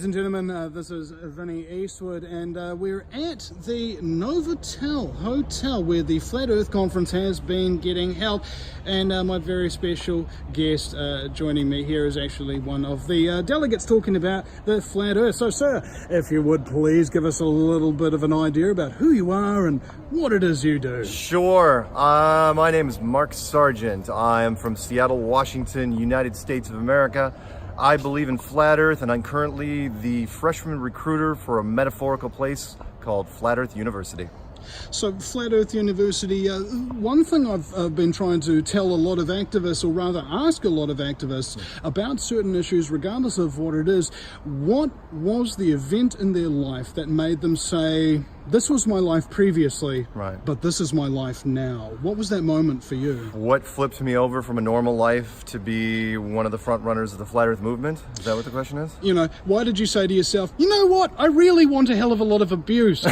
Ladies and gentlemen, this is Vinny Eastwood, and we're at the Novotel Hotel where the Flat Earth Conference has been getting held, and my very special guest joining me here is actually one of the delegates talking about the Flat Earth. So sir, if you would please give us a little bit of an idea about who you are and what it is you do. Sure. My name is Mark Sargent. I am from Seattle, Washington, United States of America. I believe in Flat Earth, and I'm currently the freshman recruiter for a metaphorical place called Flat Earth University. So Flat Earth University, one thing I've been trying to tell a lot of activists, or rather ask a lot of activists about certain issues, regardless of what it is, what was the event in their life that made them say, this was my life previously, right, but this is my life now? What was that moment for you? What flipped me over from a normal life to be one of the front runners of the Flat Earth movement? Is that what the question is? You know, why did you say to yourself, you know what, I really want a hell of a lot of abuse.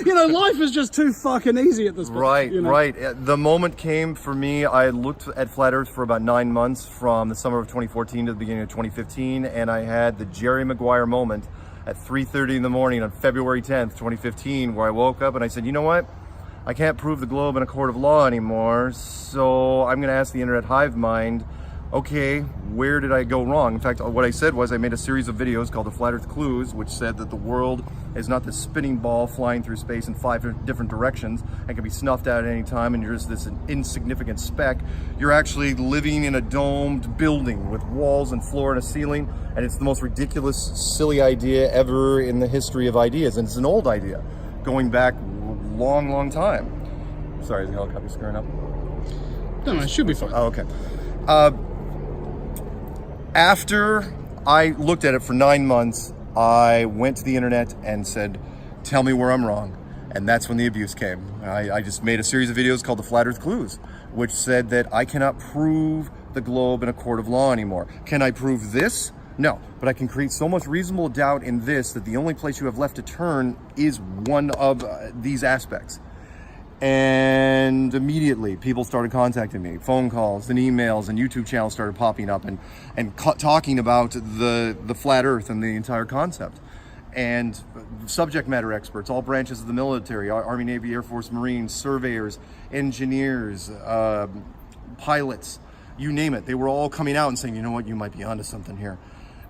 You know, life is just too fucking easy at this point. Right, you know? right. The moment came for me, I looked at Flat Earth for about 9 months from the summer of 2014 to the beginning of 2015, and I had the Jerry Maguire moment at 3:30 in the morning on February 10th, 2015, where I woke up and I said, you know what? I can't prove the globe in a court of law anymore, so I'm going to ask the internet hive mind, okay, where did I go wrong? In fact, what I said was I made a series of videos called the Flat Earth Clues, which said that the world is not this spinning ball flying through space in 5 different directions and can be snuffed out at any time, and you're just this insignificant speck. You're actually living in a domed building with walls and floor and a ceiling, and it's the most ridiculous, silly idea ever in the history of ideas, and it's an old idea going back a long, long time. Sorry, is the helicopter screwing up? No, it should be fine. Oh, okay. After I looked at it for 9 months, I went to the internet and said, tell me where I'm wrong. And that's when the abuse came. I just made a series of videos called the Flat Earth Clues, which said that I cannot prove the globe in a court of law anymore. Can I prove this? No, but I can create so much reasonable doubt in this that the only place you have left to turn is one of these aspects. And immediately people started contacting me, phone calls and emails, and YouTube channels started popping up and talking about the Flat Earth and the entire concept. And subject matter experts, all branches of the military, Army, Navy, Air Force, Marines, surveyors, engineers, pilots, you name it. They were all coming out and saying, you know what, you might be onto something here.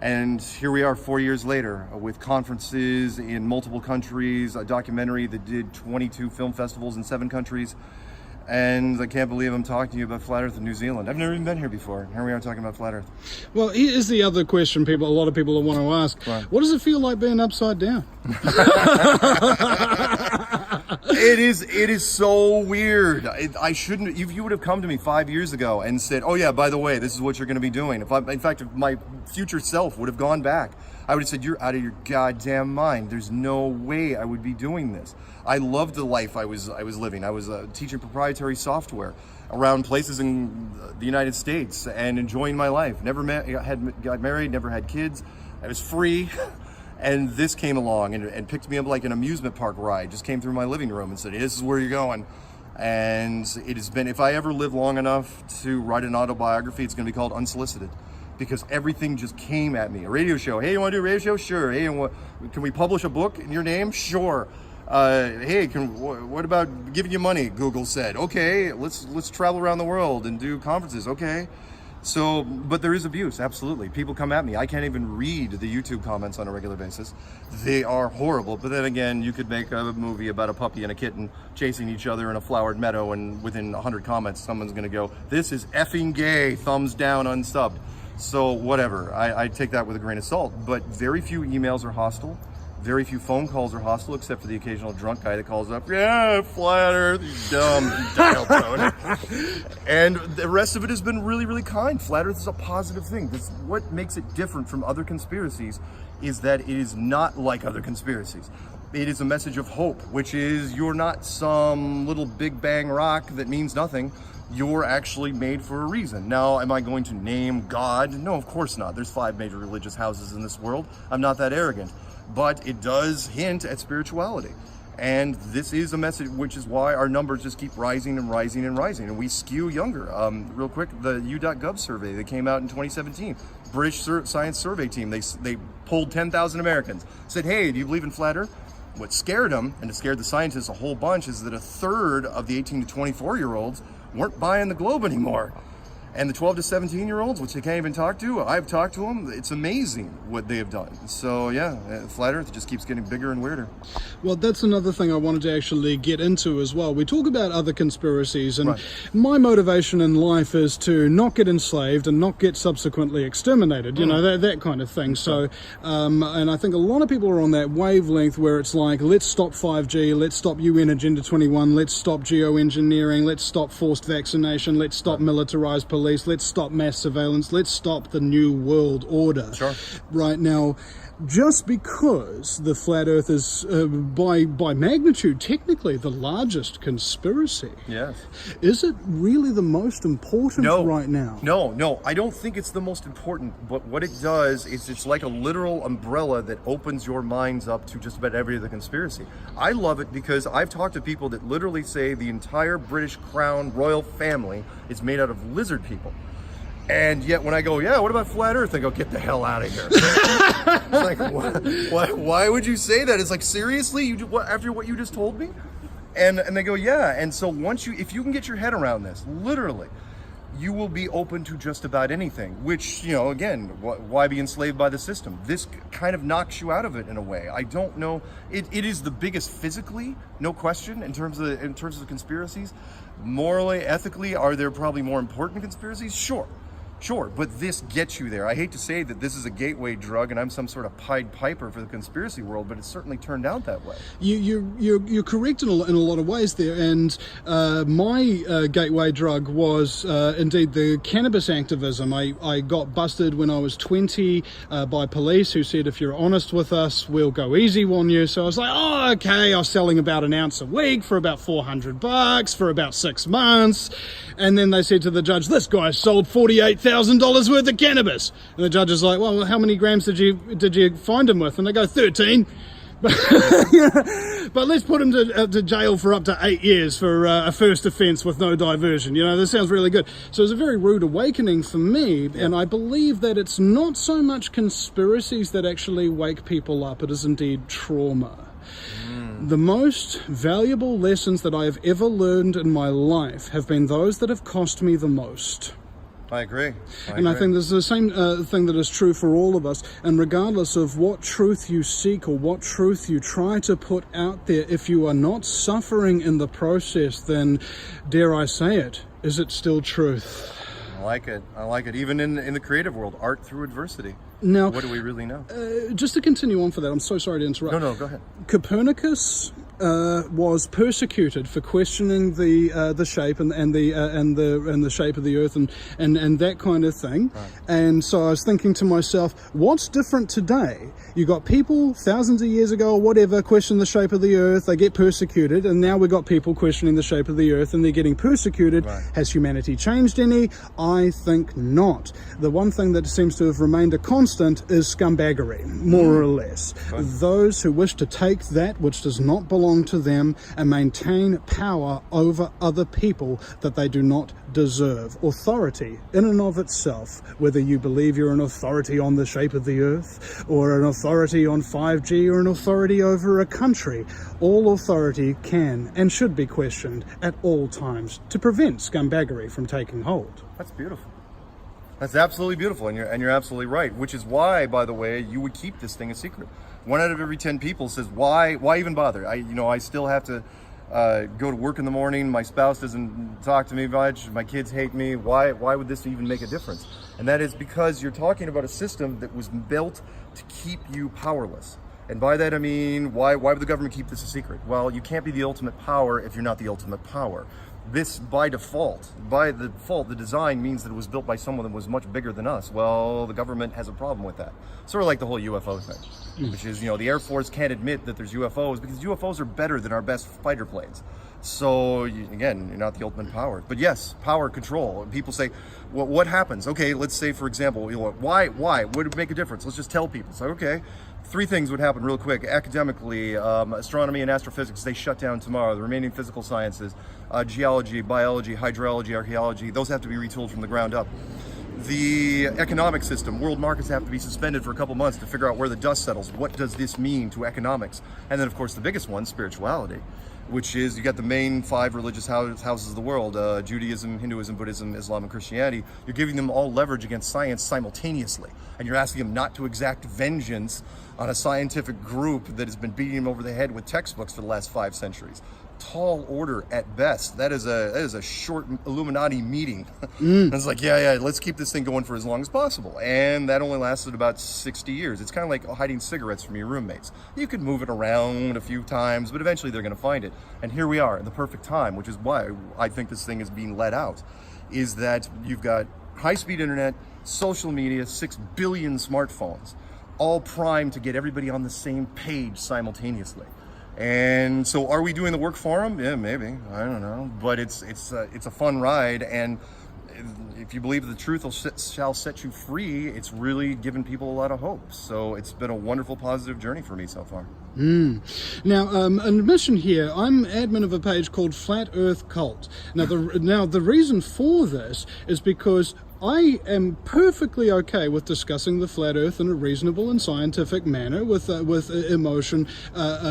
And here we are 4 years later with conferences in multiple countries, a documentary that did 22 film festivals in 7 countries. And I can't believe I'm talking to you about Flat Earth in New Zealand. I've never even been here before. Here we are talking about Flat Earth. Well, here's the other question a lot of people want to ask. Right. What does it feel like being upside down? It is so weird. I shouldn't. If you would have come to me 5 years ago and said, "Oh yeah, by the way, this is what you're going to be doing," if my future self would have gone back, I would have said, "You're out of your goddamn mind. There's no way I would be doing this." I loved the life I was living. I was teaching proprietary software around places in the United States and enjoying my life. Never got married, never had kids. I was free. And this came along and picked me up like an amusement park ride, just came through my living room and said, hey, this is where you're going. And it has been, if I ever live long enough to write an autobiography, it's going to be called Unsolicited, because everything just came at me. A radio show, hey, you want to do a radio show? Sure. Hey, can we publish a book in your name? Sure. Hey, what about giving you money? Google said, okay, let's travel around the world and do conferences. Okay. So, but there is abuse, absolutely. People come at me. I can't even read the YouTube comments on a regular basis. They are horrible. But then again, you could make a movie about a puppy and a kitten chasing each other in a flowered meadow, and within 100 comments, someone's going to go, this is effing gay, thumbs down, unsubbed. So whatever, I take that with a grain of salt. But very few emails are hostile. Very few phone calls are hostile, except for the occasional drunk guy that calls up, yeah, Flat Earth, you dumb dial tone. And the rest of it has been really, really kind. Flat Earth is a positive thing. What makes it different from other conspiracies is that it is not like other conspiracies. It is a message of hope, which is you're not some little Big Bang rock that means nothing. You're actually made for a reason. Now, am I going to name God? No, of course not. There's 5 major religious houses in this world. I'm not that arrogant. But it does hint at spirituality. And this is a message, which is why our numbers just keep rising and rising and rising. And we skew younger. Real quick, the U.gov survey that came out in 2017 British science survey team. They polled 10,000 Americans, said, hey, do you believe in flat Earth? What scared them, and it scared the scientists a whole bunch, is that a third of the 18 to 24-year-olds weren't buying the globe anymore. And the 12 to 17-year-olds, which they can't even talk to, I've talked to them. It's amazing what they have done. So yeah, flat Earth just keeps getting bigger and weirder. Well, that's another thing I wanted to actually get into as well. We talk about other conspiracies, and Right. my motivation in life is to not get enslaved and not get subsequently exterminated, you know, that kind of thing. So, and I think a lot of people are on that wavelength where it's like, let's stop 5G, let's stop UN Agenda 21, let's stop geoengineering, let's stop forced vaccination, let's stop militarized police, let's stop mass surveillance, let's stop the new world order. Sure. Right now, just because the flat Earth is by magnitude technically the largest conspiracy, Yes. is it really the most important right now? No, I don't think it's the most important, but what it does is it's like a literal umbrella that opens your minds up to just about every other conspiracy. I love it because I've talked to people that literally say the entire British Crown royal family is made out of lizard people. And yet when I go, yeah, what about flat Earth? They go, get the hell out of here. It's like, why would you say that? It's like, seriously? After what you just told me? And they go, yeah. And so if you can get your head around this, literally, you will be open to just about anything, which, again, why be enslaved by the system? This kind of knocks you out of it in a way. I don't know. It is the biggest physically, no question, in terms of the conspiracies. Morally, ethically, are there probably more important conspiracies? Sure, but this gets you there. I hate to say that this is a gateway drug and I'm some sort of Pied Piper for the conspiracy world, but it's certainly turned out that way. You're correct in a lot of ways there, and my gateway drug was indeed the cannabis activism. I got busted when I was 20 by police who said, if you're honest with us, we'll go easy on you. So I was like, oh, okay. I was selling about an ounce a week for about $400 for about 6 months. And then they said to the judge, this guy sold $48,000 worth of cannabis. And the judge is like, well, how many grams did you find him with? And they go, 13. But let's put him to jail for up to 8 years for a first offence with no diversion. This sounds really good. So it was a very rude awakening for me, and I believe that it's not so much conspiracies that actually wake people up. It is indeed trauma. The most valuable lessons that I have ever learned in my life have been those that have cost me the most. I agree. I think there's the same thing that is true for all of us. And regardless of what truth you seek or what truth you try to put out there, if you are not suffering in the process, then, dare I say it, is it still truth? I like it. Even in the creative world, art through adversity. Now, what do we really know? Just to continue on for that, I'm so sorry to interrupt. No, go ahead. Copernicus was persecuted for questioning the shape and the shape of the Earth and that kind of thing. Right. And so I was thinking to myself, what's different today? You got people thousands of years ago or whatever question the shape of the Earth, they get persecuted, and now we've got people questioning the shape of the Earth and they're getting persecuted. Right. Has humanity changed any? I think not. The one thing that seems to have remained a constant is scumbaggery, more or less. Right. Those who wish to take that which does not belong to them and maintain power over other people that they do not deserve. Authority in and of itself, whether you believe you're an authority on the shape of the Earth or an authority on 5G or an authority over a country, all authority can and should be questioned at all times to prevent scumbaggery from taking hold. That's beautiful. That's absolutely beautiful, and you're absolutely right. Which is why, by the way, you would keep this thing a secret. 1 out of every 10 people says, "Why even bother? I still have to go to work in the morning. My spouse doesn't talk to me much. My kids hate me. Why would this even make a difference?" And that is because you're talking about a system that was built to keep you powerless. And by that I mean, why would the government keep this a secret? Well, you can't be the ultimate power if you're not the ultimate power. This, by default, the design means that it was built by someone that was much bigger than us. Well, the government has a problem with that. Sort of like the whole UFO thing, which is, the Air Force can't admit that there's UFOs because UFOs are better than our best fighter planes. So, again, you're not the ultimate power. But yes, power, control. People say, well, what happens? Okay, let's say, for example, why? Would it make a difference? Let's just tell people. So, okay. 3 things would happen real quick. Academically, astronomy and astrophysics, they shut down tomorrow. The remaining physical sciences, geology, biology, hydrology, archaeology, those have to be retooled from the ground up. The economic system, world markets have to be suspended for a couple months to figure out where the dust settles. What does this mean to economics? And then, of course, the biggest one, spirituality, which is you got the main 5 religious houses of the world, Judaism, Hinduism, Buddhism, Islam, and Christianity. You're giving them all leverage against science simultaneously. And you're asking them not to exact vengeance on a scientific group that has been beating them over the head with textbooks for the last 5 centuries. Tall order at best. That is a short Illuminati meeting. It's like, yeah, let's keep this thing going for as long as possible. And that only lasted about 60 years. It's kind of like hiding cigarettes from your roommates. You could move it around a few times, but eventually they're going to find it. And here we are, in the perfect time, which is why I think this thing is being let out, is that you've got high-speed internet, social media, 6 billion smartphones, all primed to get everybody on the same page simultaneously. And so are we doing the work for them? Yeah, maybe. I don't know. But it's a fun ride. And if you believe the truth shall set you free, it's really given people a lot of hope. So it's been a wonderful, positive journey for me so far. Now, an admission here, I'm admin of a page called Flat Earth Cult. Now, the reason for this is because I am perfectly okay with discussing the flat Earth in a reasonable and scientific manner, with emotion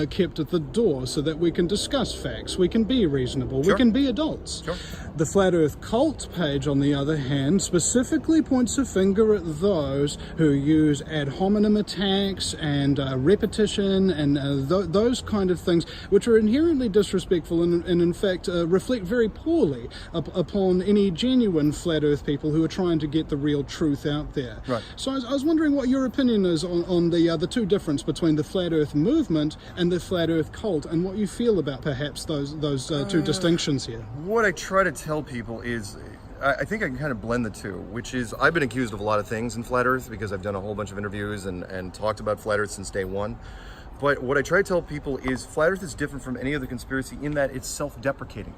kept at the door, so that we can discuss facts, we can be reasonable, Sure. we can be adults. Sure. The Flat Earth Cult page, on the other hand, specifically points a finger at those who use ad hominem attacks and repetition and those kind of things, which are inherently disrespectful and in fact reflect very poorly upon any genuine flat Earth people who are trying to get the real truth out there. Right. So I was wondering what your opinion is on the two difference between the Flat Earth movement and the Flat Earth Cult, and what you feel about perhaps those two distinctions here. What I try to tell people is, I think I can kind of blend the two, which is I've been accused of a lot of things in Flat Earth because I've done a whole bunch of interviews and talked about Flat Earth since day one. But what I try to tell people is Flat Earth is different from any other conspiracy in that it's self-deprecating.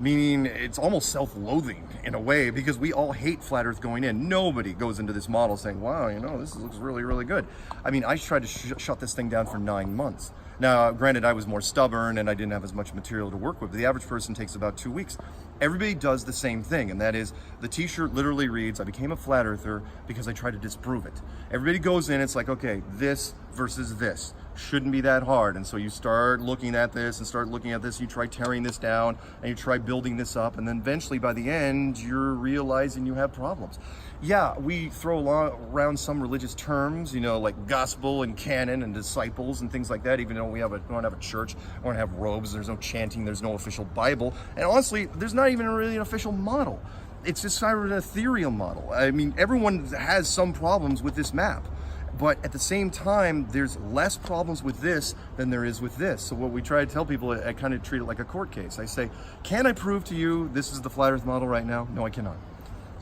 Meaning it's almost self-loathing in a way, because we all hate Flat Earth going in. Nobody goes into this model saying, wow, this looks really, really good. I mean, I tried to shut this thing down for 9 months. Now, granted, I was more stubborn and I didn't have as much material to work with, but the average person takes about 2 weeks. Everybody does the same thing, and that is the t-shirt literally reads, I became a flat earther because I tried to disprove it. Everybody goes in, it's like, okay, this versus this. Shouldn't be that hard. And so you start looking at this and start looking at this, you try tearing this down and you try building this up, and then eventually by the end you're realizing you have problems. Yeah, we throw around some religious terms, like gospel and canon and disciples and things like that, even though we don't have a church, we don't have robes, there's no chanting, there's no official Bible, and honestly there's not even really an official model. It's just kind of an ethereal model. I mean, everyone has some problems with this map. But at the same time, there's less problems with this than there is with this. So what we try to tell people, I kind of treat it like a court case. I say, can I prove to you this is the flat Earth model right now? No, I cannot.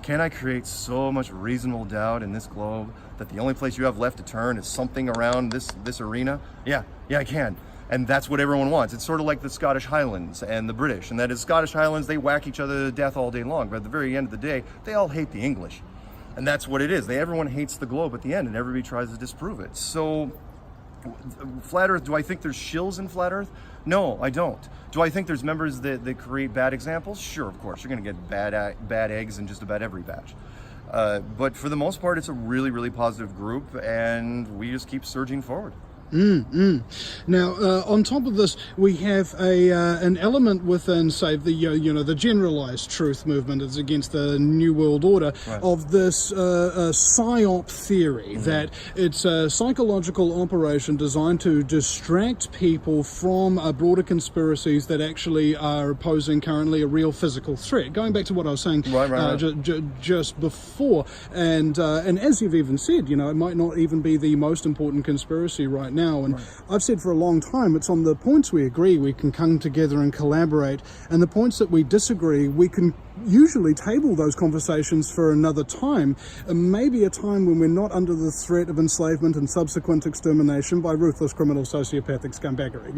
Can I create so much reasonable doubt in this globe that the only place you have left to turn is something around this arena? Yeah, I can. And that's what everyone wants. It's sort of like the Scottish Highlands and the British. And that is, Scottish Highlands, they whack each other to death all day long. But at the very end of the day, they all hate the English. And that's what it is. Everyone hates the globe at the end, and everybody tries to disprove it. So, Flat Earth, do I think there's shills in Flat Earth? No, I don't. Do I think there's members that create bad examples? Sure, of course. You're going to get bad eggs in just about every batch. But for the most part, it's a really, really positive group, and we just keep surging forward. Now, on top of this, we have an element within, say, the generalized truth movement is against the New World Order, right, of this psyop theory, that it's a psychological operation designed to distract people from broader conspiracies that actually are posing currently a real physical threat. Going back to what I was saying just before, and as you've even said, it might not even be the most important conspiracy right now, and I've said for a long time, it's on the points we agree we can come together and collaborate, and the points that we disagree, we can usually table those conversations for another time, maybe a time when we're not under the threat of enslavement and subsequent extermination by ruthless criminal sociopathic scumbaggery,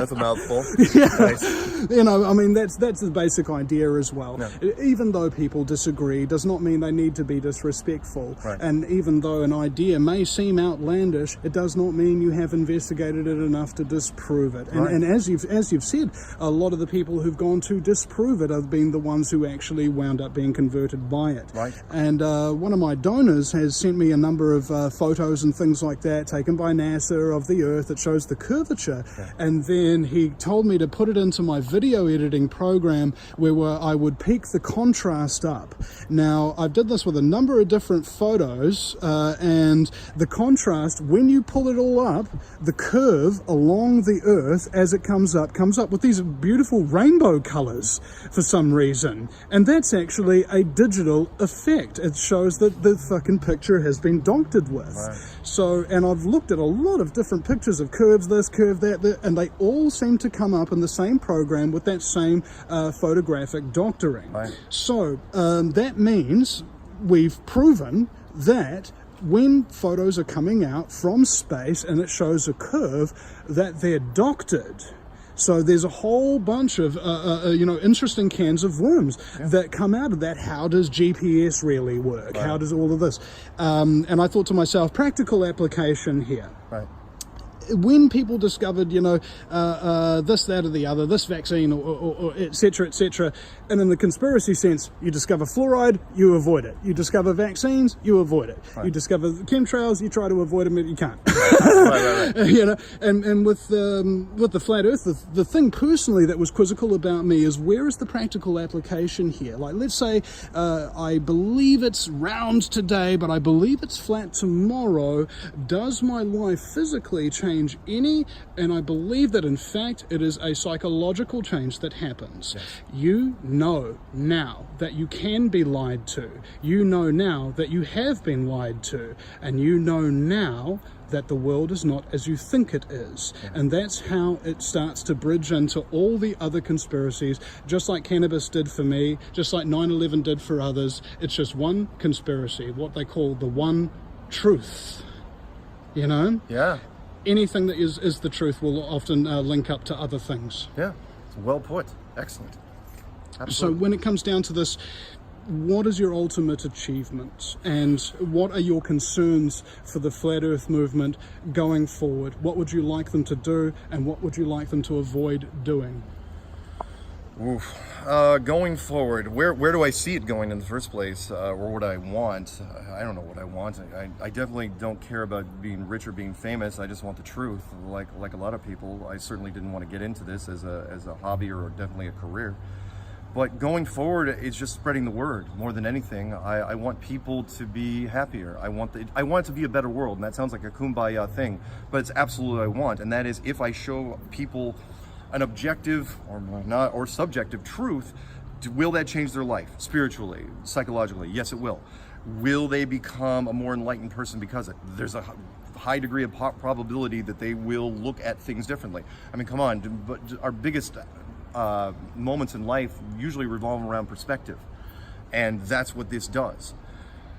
That's a mouthful. Yeah. Nice. You know, I mean, that's the basic idea as well. Yeah. Even though people disagree, does not mean they need to be disrespectful. Right. And even though an idea may seem outlandish, it does not mean you have investigated it enough to disprove it. And, Right. and as you've said, a lot of the people who've gone to disprove it have been the ones who actually wound up being converted by it. Right. And one of my donors has sent me a number of photos and things like that taken by NASA of the Earth that shows the curvature. Yeah. And then he told me to put it into my video editing program where I would peak the contrast up. Now, I did this with a number of different photos, and the contrast, when you pull it all up, the curve along the Earth as it comes up with these beautiful rainbow colors for some reason. And that's actually a digital effect. It shows that the fucking picture has been doctored with. Right. So, and I've looked at a lot of different pictures of curves, this, curve that, and they all seem to come up in the same program with that same photographic doctoring. Right. So that means we've proven that when photos are coming out from space and it shows a curve, that they're doctored. So there's a whole bunch of interesting cans of worms that come out of that. How does GPS really work? Right. How does all of this? And I thought to myself, practical application here. Right. When people discovered, this, that, or the other, this vaccine, or et cetera, and in the conspiracy sense, you discover fluoride, you avoid it. You discover vaccines, you avoid it. Right. You discover chemtrails, you try to avoid them, but you can't. Right. And with the flat Earth, the thing personally that was quizzical about me is, where is the practical application here? Like, let's say I believe it's round today, but I believe it's flat tomorrow. Does my life physically change any? And I believe that in fact it is a psychological change that happens. Yes. You know now that you can be lied to. You know now that you have been lied to, and you know now that the world is not as you think it is. Yeah. And that's how it starts to bridge into all the other conspiracies, just like cannabis did for me, just like 9/11 did for others. It's just one conspiracy, what they call the one truth. Yeah. Anything that is the truth will often link up to other things. Yeah. It's well put. Excellent. Absolutely. So when it comes down to this, what is your ultimate achievement, and what are your concerns for the Flat Earth movement going forward? What would you like them to do, and what would you like them to avoid doing? Oof. Going forward, where do I see it going in the first place, or what I want? I don't know what I want. I definitely don't care about being rich or being famous. I just want the truth. Like a lot of people, I certainly didn't want to get into this as a hobby or definitely a career. But going forward, it's just spreading the word more than anything. I want people to be happier. I want it to be a better world, and that sounds like a kumbaya thing, but it's absolutely what I want. And that is, if I show people an objective or subjective truth, will that change their life spiritually, psychologically? Yes, it will. Will they become a more enlightened person because of it? There's a high degree of probability that they will look at things differently. I mean, come on, but our biggest moments in life usually revolve around perspective, and that's what this does.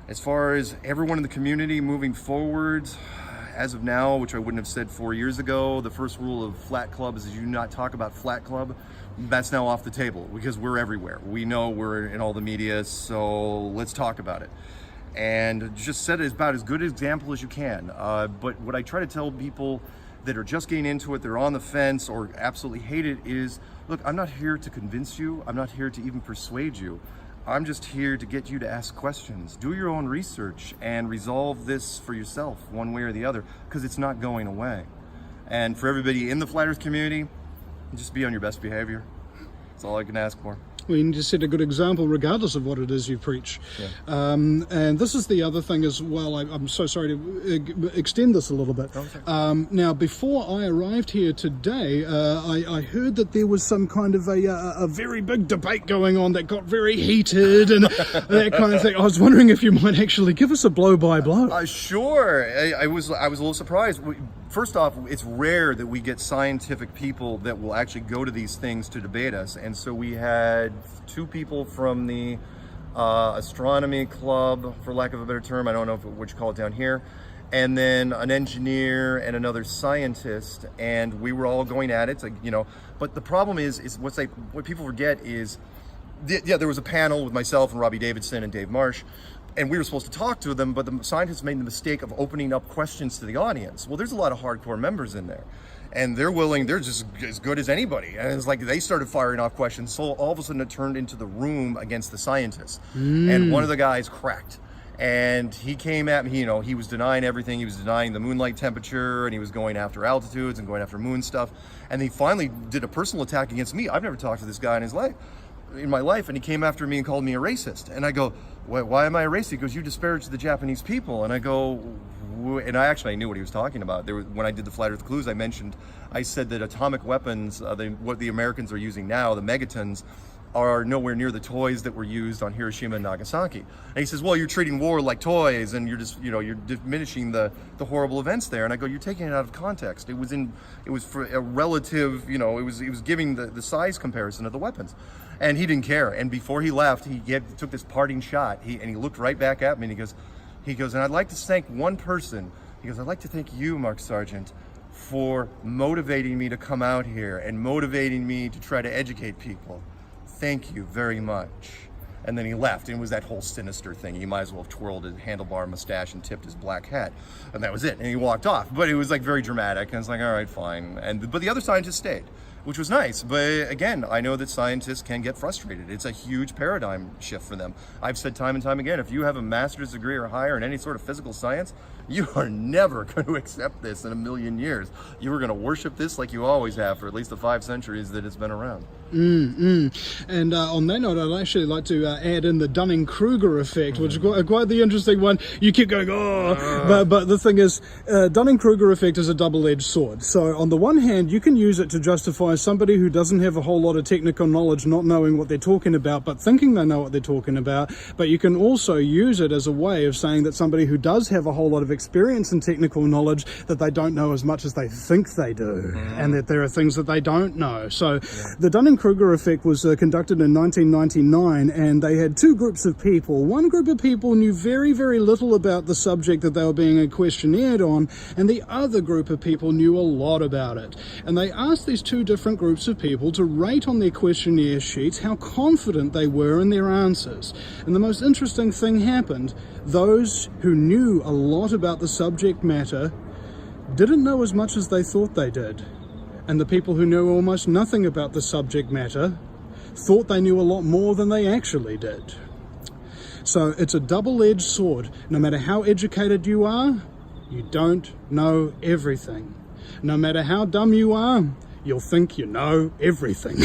As far as everyone in the community moving forward, as of now, which I wouldn't have said 4 years ago, the first rule of Flat Club is you do not talk about Flat Club. That's now off the table because we're everywhere. We know we're in all the media, so let's talk about it. And just set it about as good an example as you can. But what I try to tell people that are just getting into it, they're on the fence or absolutely hate it, is, look, I'm not here to convince you. I'm not here to even persuade you. I'm just here to get you to ask questions. Do your own research and resolve this for yourself one way or the other, because it's not going away. And for everybody in the Flat Earth community, just be on your best behavior. That's all I can ask for. Well, you just set a good example regardless of what it is you preach. Yeah. And this is the other thing as well. I'm so sorry to extend this a little bit. Okay. Now, before I arrived here today, I heard that there was some kind of a very big debate going on that got very heated and that kind of thing. I was wondering if you might actually give us a blow-by-blow. Sure. I was a little surprised. First off, it's rare that we get scientific people that will actually go to these things to debate us. And so we had 2 people from the astronomy club, for lack of a better term, I don't know what you call it down here, and then an engineer and another scientist, and we were all going at it, like, you know. But the problem is what people forget is, there was a panel with myself and Robbie Davidson and Dave Marsh, and we were supposed to talk to them, but the scientists made the mistake of opening up questions to the audience. Well, there's a lot of hardcore members in there, and they're just as good as anybody. And it's like they started firing off questions, so all of a sudden it turned into the room against the scientists. And one of the guys cracked. And he came at me, you know, he was denying everything. He was denying the moonlight temperature, and he was going after altitudes and going after moon stuff. And he finally did a personal attack against me. I've never talked to this guy in my life, and he came after me and called me a racist. And I go, why am I a racist? He goes, you disparaged the Japanese people. And I go, and I knew what he was talking about. When I did the Flat Earth Clues, I said that atomic weapons, what the Americans are using now, the megatons, are nowhere near the toys that were used on Hiroshima and Nagasaki. And he says, well, you're treating war like toys, and you're just, you're diminishing the horrible events there. And I go, you're taking it out of context. It was for a relative, it was giving the size comparison of the weapons. And he didn't care. And before he left, he took this parting shot, and he looked right back at me, and he goes, and I'd like to thank one person. He goes, I'd like to thank you, Mark Sargent, for motivating me to come out here and motivating me to try to educate people. Thank you very much. And then he left, and it was that whole sinister thing. He might as well have twirled his handlebar mustache and tipped his black hat, and that was it. And he walked off. But it was like very dramatic, and it's like, all right, fine. But the other scientists stayed, which was nice. But again, I know that scientists can get frustrated. It's a huge paradigm shift for them. I've said time and time again, if you have a master's degree or higher in any sort of physical science, you are never going to accept this in a million years. You are going to worship this like you always have for at least the 5 centuries that it's been around. And on that note, I'd actually like to add in the Dunning-Kruger effect, which is quite the interesting one. You keep going, but the thing is, Dunning-Kruger effect is a double-edged sword. So on the one hand, you can use it to justify somebody who doesn't have a whole lot of technical knowledge not knowing what they're talking about, but thinking they know what they're talking about. But you can also use it as a way of saying that somebody who does have a whole lot of experience and technical knowledge, that they don't know as much as they think they do, and that there are things that they don't know. So the Dunning-Kruger effect was conducted in 1999, and they had two groups of people. One group of people knew very, very little about the subject that they were being questionnaire on, and the other group of people knew a lot about it. And they asked these two different groups of people to rate on their questionnaire sheets how confident they were in their answers. And the most interesting thing happened. Those who knew a lot about the subject matter didn't know as much as they thought they did. And the people who knew almost nothing about the subject matter thought they knew a lot more than they actually did. So it's a double-edged sword. No matter how educated you are, you don't know everything. No matter how dumb you are, you'll think you know everything.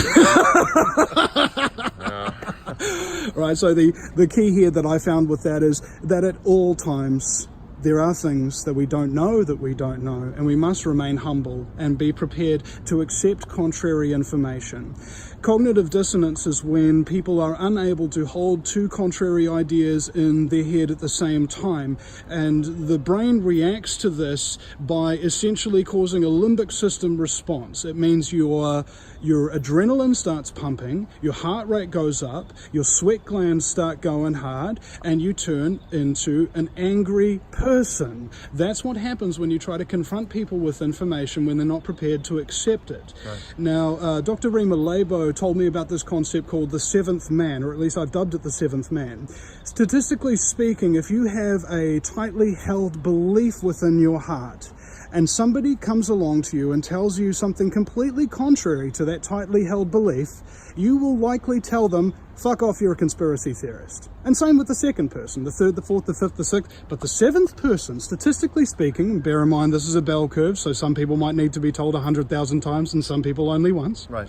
Right, so the key here that I found with that is that at all times, there are things that we don't know, and we must remain humble and be prepared to accept contrary information. Cognitive dissonance is when people are unable to hold two contrary ideas in their head at the same time, and the brain reacts to this by essentially causing a limbic system response. It means your adrenaline starts pumping, your heart rate goes up, your sweat glands start going hard, and you turn into an angry person. That's what happens when you try to confront people with information when they're not prepared to accept it. Right. Now, Dr. Rima Labo told me about this concept called the seventh man, or at least I've dubbed it the seventh man. Statistically speaking, if you have a tightly held belief within your heart, and somebody comes along to you and tells you something completely contrary to that tightly held belief, you will likely tell them, fuck off, you're a conspiracy theorist. And same with the second person, the third, the fourth, the fifth, the sixth. But the seventh person, statistically speaking, and bear in mind this is a bell curve, so some people might need to be told 100,000 times and some people only once. Right.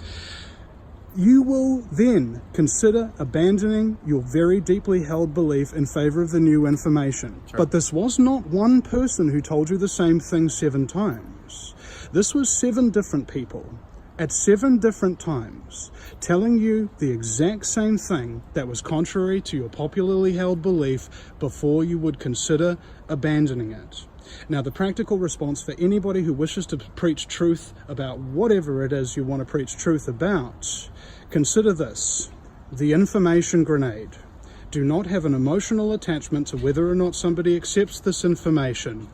You will then consider abandoning your very deeply held belief in favor of the new information. Sure. But this was not one person who told you the same thing 7 times. This was 7 different people at 7 different times telling you the exact same thing that was contrary to your popularly held belief before you would consider abandoning it. Now, the practical response for anybody who wishes to preach truth about whatever it is you want to preach truth about, consider this: the information grenade. Do not have an emotional attachment to whether or not somebody accepts this information.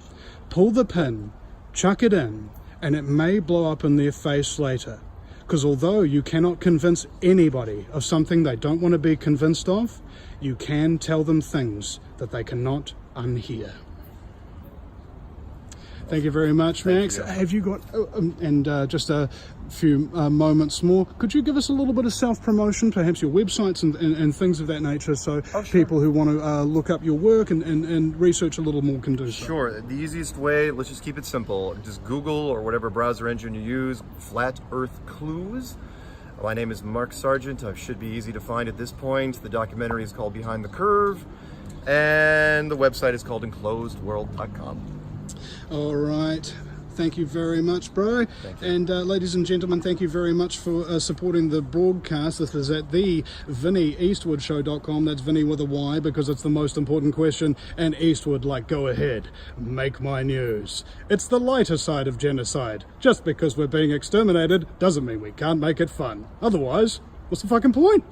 pull the pin, chuck it in, and it may blow up in their face later. Because although you cannot convince anybody of something they don't want to be convinced of, you can tell them things that they cannot unhear. Thank you very much, Max. Have you got, just a few moments more, could you give us a little bit of self-promotion, perhaps your websites and things of that nature, so people who want to look up your work and research a little more can do so? Sure. The easiest way, let's just keep it simple. Just Google or whatever browser engine you use, Flat Earth Clues. My name is Mark Sargent. I should be easy to find at this point. The documentary is called Behind the Curve, and the website is called enclosedworld.com. All right. Thank you very much, bro. Thank you. And ladies and gentlemen, thank you very much for supporting the broadcast. This is at the VinnyEastwoodShow.com. That's Vinny with a Y because it's the most important question. And Eastwood, like, go ahead, make my news. It's the lighter side of genocide. Just because we're being exterminated doesn't mean we can't make it fun. Otherwise, what's the fucking point?